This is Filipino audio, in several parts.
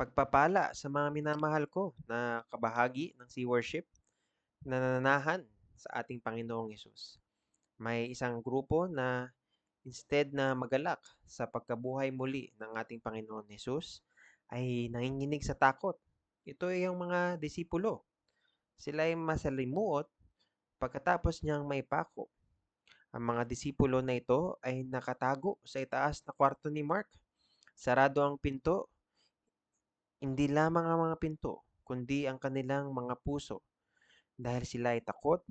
Pagpapala sa mga minamahal ko na kabahagi ng Sea Worship na nananahan sa ating Panginoong Hesus. May isang grupo na instead na magalak sa pagkabuhay muli ng ating Panginoon Hesus, ay nanginginig sa takot. Ito ay ang mga disipulo. Sila ay masalimuot pagkatapos niyang maipako. Ang mga disipulo na ito ay nakatago sa itaas na kwarto ni Mark. Sarado ang pinto. Hindi lamang ang mga pinto, kundi ang kanilang mga puso. Dahil sila ay takot,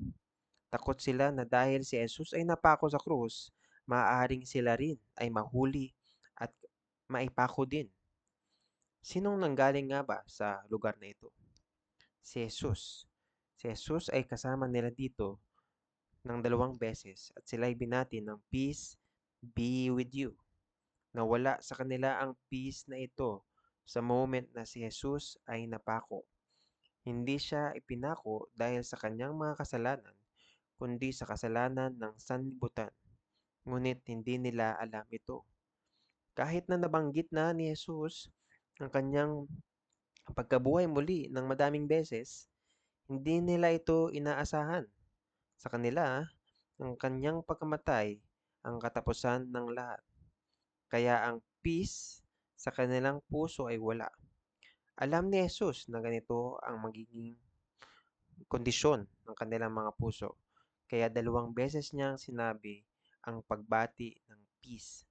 takot sila na dahil si Jesus ay napako sa krus, maaaring sila rin ay mahuli at maipako din. Sinong nanggaling nga ba sa lugar na ito? Si Jesus. Si Jesus ay kasama nila dito ng 2 beses at sila ay binati ng peace be with you. Nawala sa kanila ang peace na ito sa moment na si Jesus ay napako. Hindi siya ipinako dahil sa kanyang mga kasalanan, kundi sa kasalanan ng sanlibutan. Ngunit hindi nila alam ito. Kahit na nabanggit na ni Jesus ang kanyang pagkabuhay muli ng madaming beses, hindi nila ito inaasahan. Sa kanila, ang kanyang pagkamatay ang katapusan ng lahat. Kaya ang peace sa kanilang puso ay wala. Alam ni Jesus na ganito ang magiging kondisyon ng kanilang mga puso. Kaya 2 beses niyang sinabi ang pagbati ng peace.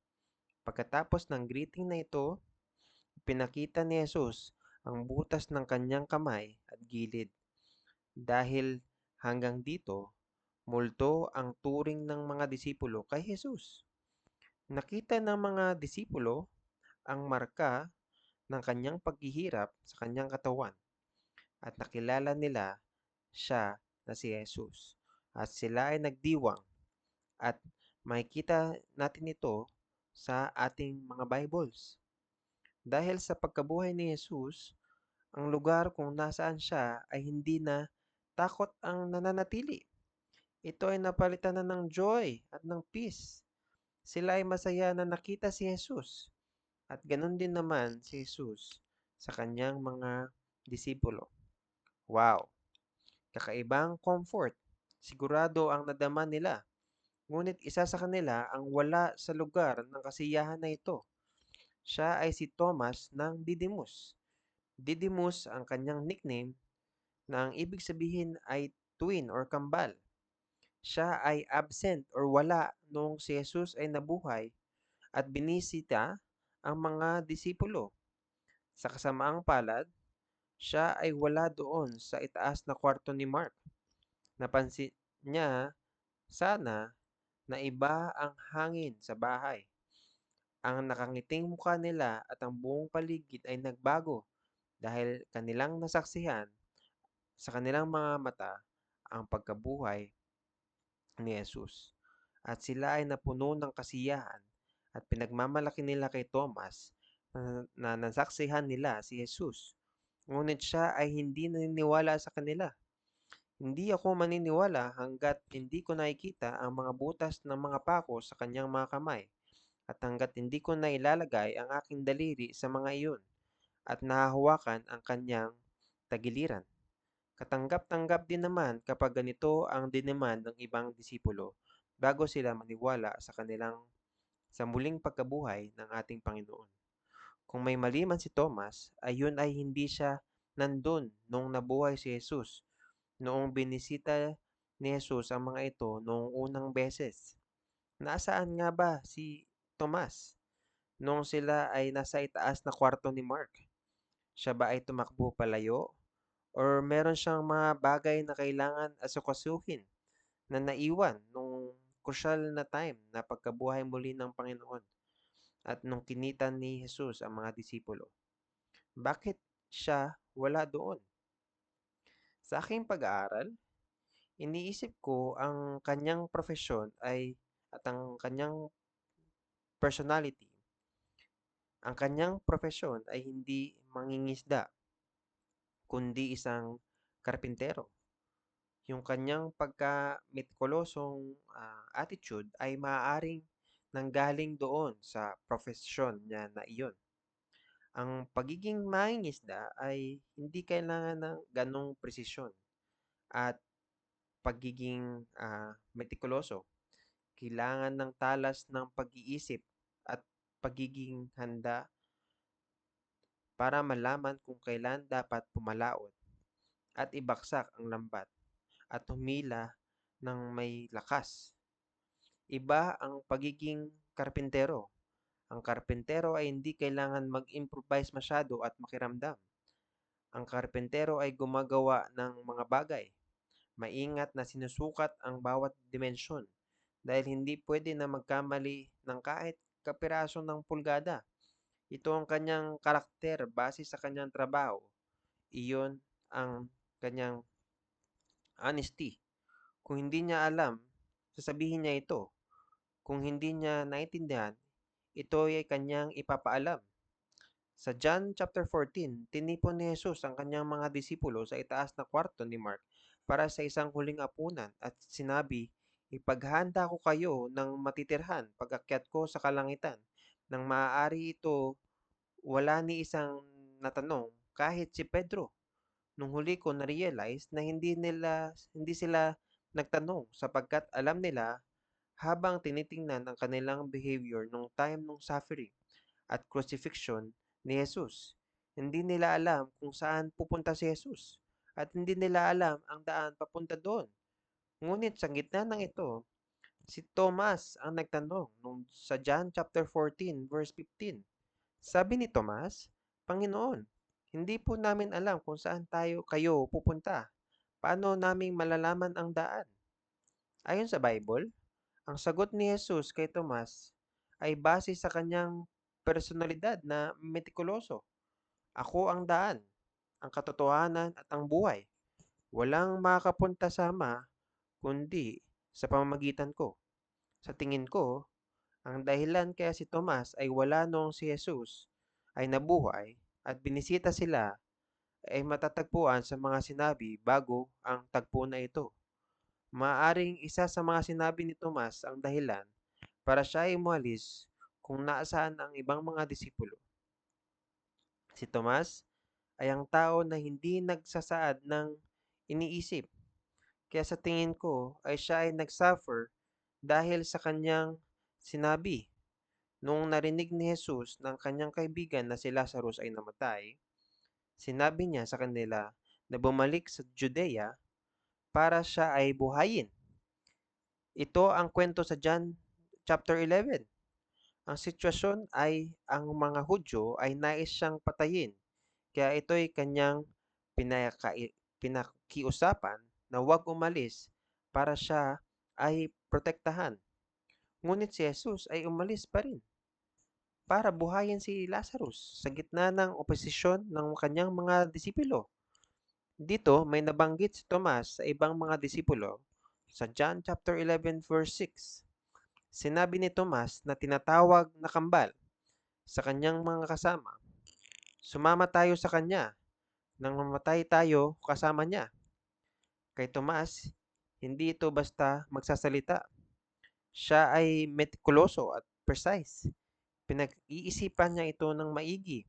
Pagkatapos ng greeting na ito, pinakita ni Jesus ang butas ng kanyang kamay at gilid. Dahil hanggang dito, multo ang turing ng mga disipulo kay Jesus. Nakita ng mga disipulo ang marka ng kanyang paghihirap sa kanyang katawan at nakilala nila siya na si Jesus. At sila ay nagdiwang at makikita natin ito sa ating mga Bibles. Dahil sa pagkabuhay ni Jesus, ang lugar kung nasaan siya ay hindi na takot ang nananatili. Ito ay napalitan na ng joy at ng peace. Sila ay masaya na nakita si Jesus. At ganon din naman si Jesus sa kanyang mga disipulo. Wow! Kakaibang comfort. Sigurado ang nadama nila. Ngunit isa sa kanila ang wala sa lugar ng kasiyahan na ito. Siya ay si Thomas ng Didymus. Didymus ang kanyang nickname na ang ibig sabihin ay twin or kambal. Siya ay absent or wala noong si Jesus ay nabuhay at binisita ang mga disipulo. Sa kasamaang palad, siya ay wala doon sa itaas na kwarto ni Mark. Napansin niya sana na iba ang hangin sa bahay. Ang nakangiting mukha nila at ang buong paligid ay nagbago dahil kanilang nasaksihan sa kanilang mga mata ang pagkabuhay ni Jesus. At sila ay napuno ng kasiyahan at pinagmamalaki nila kay Thomas na nasaksihan nila si Jesus. Ngunit siya ay hindi naniniwala sa kanila. Hindi ako maniniwala hanggat hindi ko nakikita ang mga butas ng mga pako sa kanyang mga kamay at hanggat hindi ko nailalagay ang aking daliri sa mga iyon at nahahawakan ang kanyang tagiliran. Katanggap-tanggap din naman kapag ganito ang dinemand ng ibang disipulo bago sila maniwala sa muling pagkabuhay ng ating Panginoon. Kung may mali man si Thomas, ayun ay hindi siya nandun nung nabuhay si Jesus, noong binisita ni Jesus ang mga ito noong unang beses. Nasaan nga ba si Tomas noong sila ay nasa itaas na kwarto ni Mark? Siya ba ay tumakbo palayo? Or meron siyang mga bagay na kailangan asikasuhin na naiwan nung crucial na time na pagkabuhay muli ng Panginoon at nung kinita ni Jesus ang mga disipulo? Bakit siya wala doon? Sa aking pag-aaral, iniisip ko ang kanyang profesyon at ang kanyang personality. Ang kanyang profesyon ay hindi mangingisda, kundi isang karpintero. Yung kanyang pagka-metikulosong attitude ay maaaring nanggaling doon sa profesyon niya na iyon. Ang pagiging mangingisda ay hindi kailangan ng ganong presisyon at pagiging metikuloso. Kailangan ng talas ng pag-iisip at pagiging handa para malaman kung kailan dapat pumalaot at ibaksak ang lambat at humila ng may lakas. Iba ang pagiging karpintero. Ang karpintero ay hindi kailangan mag-improvise masyado at makiramdam. Ang karpintero ay gumagawa ng mga bagay. Maingat na sinusukat ang bawat dimensyon dahil hindi pwede na magkamali ng kahit kapiraso ng pulgada. Ito ang kanyang karakter base sa kanyang trabaho. Iyon ang kanyang honesty. Kung hindi niya alam, sasabihin niya ito. Kung hindi niya naintindihan, ito ay kanyang ipapaalam. Sa John chapter 14, tinipon ni Jesus ang kanyang mga disipulo sa itaas na kwarto ni Mark para sa isang huling apunan at sinabi, "Ipaghanda ko kayo ng matitirhan pag-akyat ko sa kalangitan. Nang maaari ito, wala ni isang natanong kahit si Pedro. Nung huli ko na-realize na hindi sila nagtanong sapagkat alam nila habang tinitingnan ang kanilang behavior nung time ng suffering at crucifixion ni Jesus. Hindi nila alam kung saan pupunta si Jesus at hindi nila alam ang daan papunta doon. Ngunit sa gitna ng ito, si Thomas ang nagtanong sa John chapter 14 verse 15. Sabi ni Tomas, "Panginoon, hindi po namin alam kung saan kayo pupunta. Paano naming malalaman ang daan?" Ayon sa Bible, ang sagot ni Jesus kay Tomas ay base sa kanyang personalidad na metikuloso. "Ako ang daan, ang katotohanan at ang buhay. Walang makakapunta sa Ama kundi sa pamamagitan ko." Sa tingin ko, ang dahilan kaya si Tomas ay wala noong si Jesus ay nabuhay at binisita sila ay matatagpuan sa mga sinabi bago ang tagpo na ito. Maaaring isa sa mga sinabi ni Tomas ang dahilan para siya ay umalis kung nasaan ang ibang mga disipulo. Si Tomas ay ang tao na hindi nagsasaad ng iniisip. Kaya sa tingin ko ay siya ay nagsuffer dahil sa kanyang sinabi. Noong narinig ni Jesus ng kanyang kaibigan na si Lazarus ay namatay, sinabi niya sa kanila na bumalik sa Judea para siya ay buhayin. Ito ang kwento sa John chapter 11. Ang sitwasyon ay ang mga Hudyo ay nais siyang patayin, kaya ito'y kanyang pinakiusapan na huwag umalis para siya ay protektahan. Ngunit si Jesus ay umalis pa rin para buhayin si Lazarus sa gitna ng oposisyon ng kanyang mga disipulo. Dito may nabanggit si Tomas sa ibang mga disipulo sa John chapter 11 verse 6. Sinabi ni Tomas na tinatawag na kambal sa kanyang mga kasama, "Sumama tayo sa kanya nang mamatay tayo kasama niya." Kay Tomas, hindi ito basta magsasalita. Siya ay metikuloso at precise. Pinag-iisipan niya ito ng maigi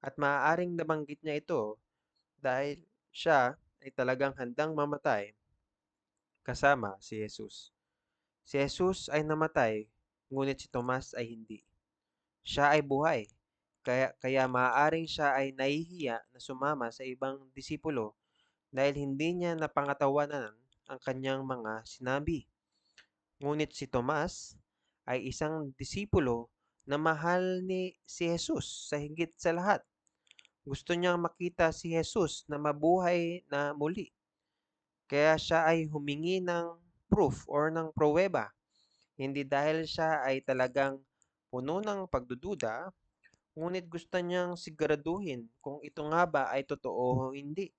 at maaaring nabanggit niya ito dahil siya ay talagang handang mamatay kasama si Jesus. Si Jesus ay namatay, ngunit si Tomas ay hindi. Siya ay buhay, kaya maaaring siya ay nahihiya na sumama sa ibang disipulo dahil hindi niya napangatawanan ang kanyang mga sinabi. Ngunit si Tomas ay isang disipulo na mahal ni si Jesus sa higit sa lahat. Gusto niyang makita si Jesus na mabuhay na muli. Kaya siya ay humingi ng proof or ng pruweba. Hindi dahil siya ay talagang puno ng pagdududa, ngunit gusto niyang siguraduhin kung ito nga ba ay totoo o hindi.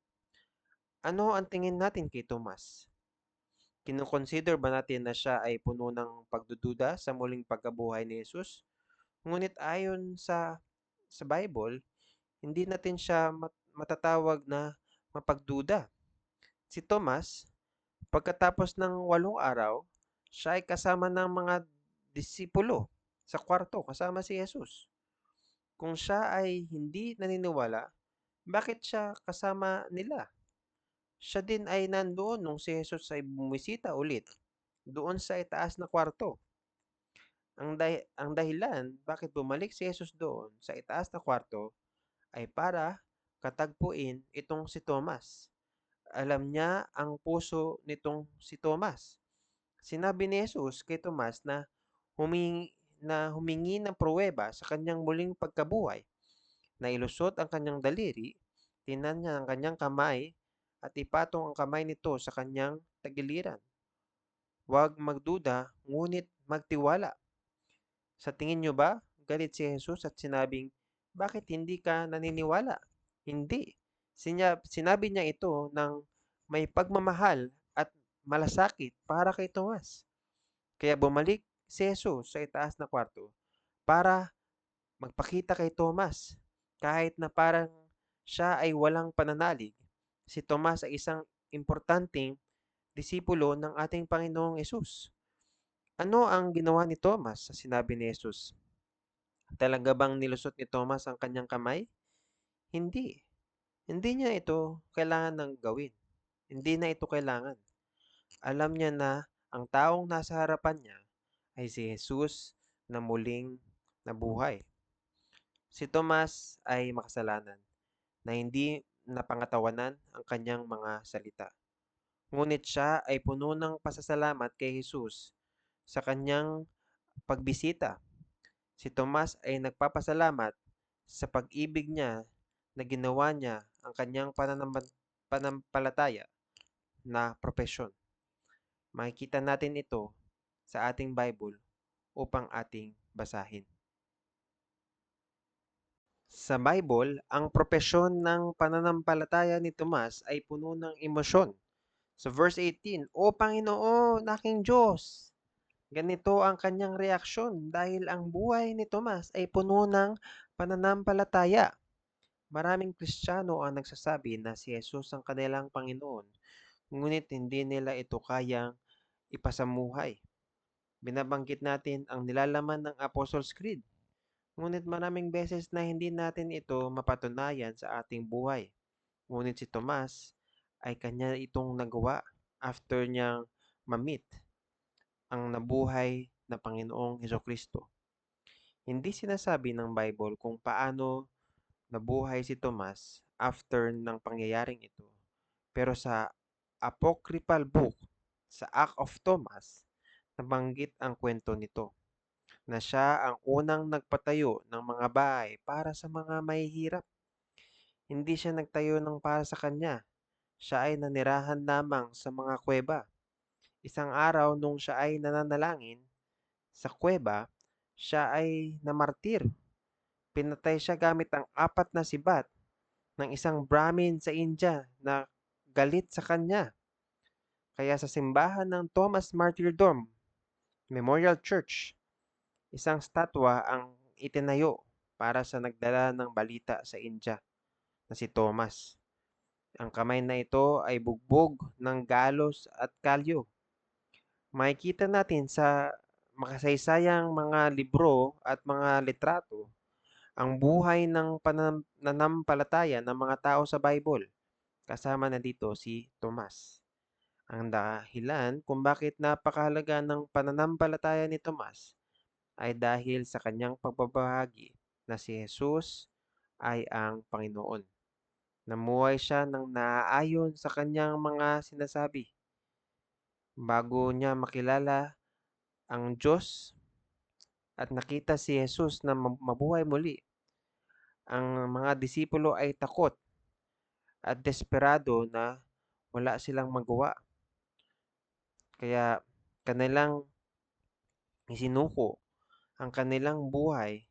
Ano ang tingin natin kay Tomas? Kinoconsider ba natin na siya ay puno ng pagdududa sa muling pagkabuhay ni Jesus? Ngunit ayon sa Bible, hindi natin siya matatawag na mapagduda. Si Tomas, pagkatapos ng 8 araw, siya ay kasama ng mga disipulo sa kwarto kasama si Jesus. Kung siya ay hindi naniniwala, bakit siya kasama nila? Siya din ay nandoon nung si Jesus ay bumisita ulit doon sa itaas na kwarto. Ang dahilan bakit bumalik si Jesus doon sa itaas na kwarto ay para katagpuin itong si Tomas. Alam niya ang puso nitong si Tomas. Sinabi ni Jesus kay Tomas na humingi ng pruweba sa kanyang muling pagkabuhay, na ilusot ang kanyang daliri, tinan niya ang kanyang kamay, at ipatong ang kamay nito sa kanyang tagiliran. Huwag magduda, ngunit magtiwala. Sa tingin niyo ba, galit si Jesus at sinabing, bakit hindi ka naniniwala? Hindi. Sinabi niya ito ng may pagmamahal at malasakit para kay Tomas. Kaya bumalik si Jesus sa itaas na kwarto para magpakita kay Tomas. Kahit na parang siya ay walang pananalig, si Tomas ay isang importanteng disipulo ng ating Panginoong Yesus. Ano ang ginawa ni Tomas sa sinabi ni Jesus? Talaga bang nilusot ni Tomas ang kanyang kamay? Hindi. Hindi niya ito kailangan ng gawin. Hindi na ito kailangan. Alam niya na ang taong nasa harapan niya ay si Jesus na muling nabuhay. Si Tomas ay makasalanan na hindi napangatawanan ang kanyang mga salita. Ngunit siya ay puno ng pasasalamat kay Jesus sa kanyang pagbisita. Si Tomas ay nagpapasalamat sa pag-ibig niya na ginawa niya ang kanyang panampalataya na propesyon. Makikita natin ito sa ating Bible upang ating basahin. Sa Bible, ang propesyon ng pananampalataya ni Tomas ay puno ng emosyon. Sa verse 18, O Panginoon, aking Diyos! Ganito ang kanyang reaksyon dahil ang buhay ni Tomas ay puno ng pananampalataya. Maraming Kristiyano ang nagsasabi na si Jesus ang kanilang Panginoon, ngunit hindi nila ito kayang ipasamuhay. Binabanggit natin ang nilalaman ng Apostles' Creed, ngunit maraming beses na hindi natin ito mapatunayan sa ating buhay. Ngunit si Tomas ay kanya itong nagawa after niyang ma-meet ang nabuhay na Panginoong Hesukristo. Hindi sinasabi ng Bible kung paano nabuhay si Tomas after ng pangyayaring ito. Pero sa apocryphal book, sa Act of Thomas, nabanggit ang kwento nito na siya ang unang nagpatayo ng mga bahay para sa mga mahihirap. Hindi siya nagtayo ng para sa kanya. Siya ay nanirahan lamang sa mga kuweba. Isang araw nung siya ay nananalangin sa kuweba, siya ay namartir. Pinatay siya gamit ang 4 na sibat ng isang Brahmin sa India na galit sa kanya. Kaya sa simbahan ng Thomas Martyrdom Memorial Church, isang statwa ang itinayo para sa nagdala ng balita sa India na si Thomas. Ang kamay na ito ay bugbog ng galos at kalyo. Makikita natin sa makasaysayang mga libro at mga litrato ang buhay ng pananampalataya ng mga tao sa Bible. Kasama na dito si Tomas. Ang dahilan kung bakit napakahalaga ng pananampalataya ni Tomas ay dahil sa kanyang pagbabahagi na si Jesus ay ang Panginoon. Namuhay siya ng naaayon sa kanyang mga sinasabi. Bago niya makilala ang Diyos at nakita si Jesus na mabuhay muli, ang mga disipulo ay takot at desperado na wala silang magawa. Kaya kanilang isinuko ang kanilang buhay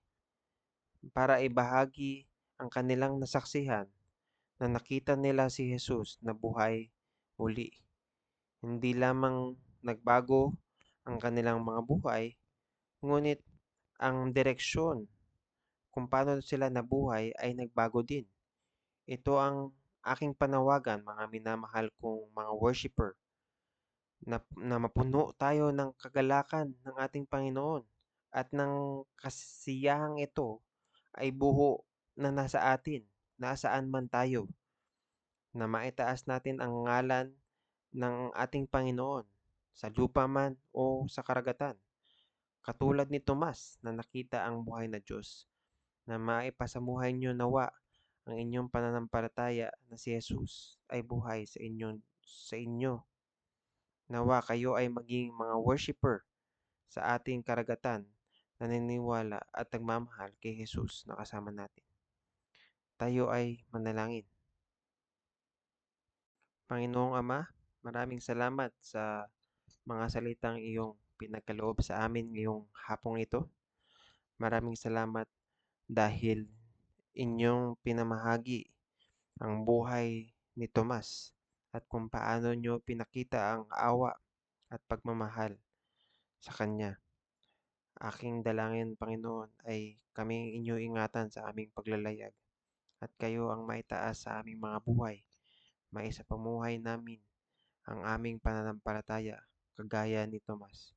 para ibahagi ang kanilang nasaksihan na nakita nila si Jesus na buhay muli. Hindi lamang nagbago ang kanilang mga buhay, ngunit ang direksyon kung paano sila nabuhay ay nagbago din. Ito ang aking panawagan, mga minamahal kong mga worshipper, na mapuno tayo ng kagalakan ng ating Panginoon at ng kasiyahang ito ay buho na nasa atin, nasaan man tayo, na maitaas natin ang ngalan ng ating Panginoon sa lupa man o sa karagatan. Katulad ni Tomas na nakita ang buhay na Diyos, na maipasamuhay niyo nawa ang inyong pananampalataya na si Jesus ay buhay sa inyo. Nawa kayo ay maging mga worshipper sa ating karagatan, naniniwala at nagmamahal kay Jesus na kasama natin. Tayo ay manalangin. Panginoong Ama, maraming salamat sa mga salitang iyong pinagkaloob sa amin ngayong hapong ito. Maraming salamat dahil inyong pinamahagi ang buhay ni Tomas at kung paano nyo pinakita ang awa at pagmamahal sa kanya. Aking dalangin, Panginoon, ay kaming inyo ingatan sa aming paglalayag at kayo ang maitaas sa aming mga buhay, maisapamuhay namin ang aming pananampalataya kagaya ni Tomas.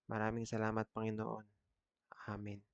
Maraming salamat, Panginoon. Amen.